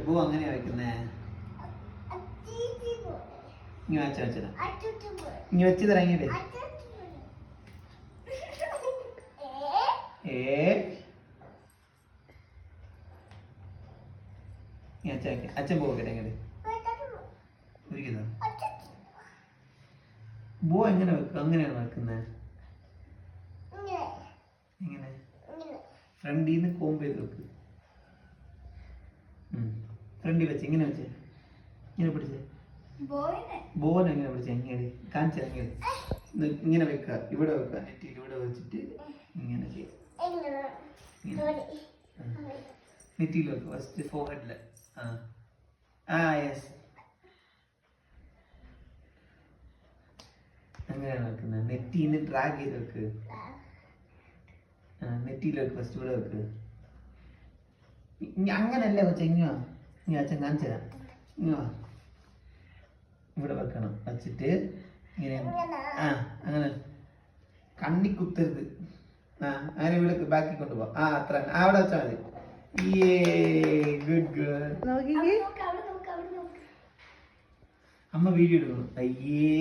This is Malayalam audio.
ബോ അങ്ങനെയാ വെക്കുന്നേ. ഇങ്ങനെ വെച്ചാ ഇനി വെച്ച് തരാങ്ങിട്ട് അച്ഛൻ പോകട്ടെ എങ്ങനെ ബോ എങ്ങനെ വെക്കും? അങ്ങനെയാണ് വെക്കുന്നത്. എങ്ങനെ ഫ്രണ്ടിൽ നിന്ന് കോമ്പ് ചെയ്ത് വെക്ക്. ഫ്രണ്ടിൽ വെച്ച് ഇങ്ങനെ വെച്ച് ഇങ്ങനെ പിടിച്ചേ. ബോൻ എങ്ങനെ പിടിച്ചേ? എങ്ങനെ കാണിച്ചാ? എങ്ങനെ ഇങ്ങനെ വെക്കുക, ഇവിടെ വെക്കുക, നെറ്റിയിൽ ഇവിടെ വെച്ചിട്ട് ഇങ്ങനെ ചെയ്യാം. നെറ്റിയിൽ വെക്കുക ഫസ്റ്റ്, ഫോർഹെഡില്. യെസ്, അങ്ങനെയാണ് വെക്കുന്നത്. നെറ്റിന്ന് ഡ്രാഗ് ചെയ്ത് വെക്ക്. നെറ്റിയിൽ വെക്ക് ഫസ്റ്റ്, ഇവിടെ വെക്ക്. അങ്ങനല്ലേ വെച്ച ഇങ്ങോ ഇനി അച്ഛൻ കാണിച്ചു തരാം. ഇങ്ങോ ഇവിടെ വെക്കണം. വച്ചിട്ട് ഇങ്ങനെ അങ്ങനെ കണ്ണി കുത്തരുത്. അങ്ങനെ ഇവിടെ ബാക്കി കൊണ്ടുപോവാം. അത്ര അവിടെ വെച്ചാൽ മതി. Good girl. അമ്മ വീഡിയോ എടുക്കണം. അയ്യേ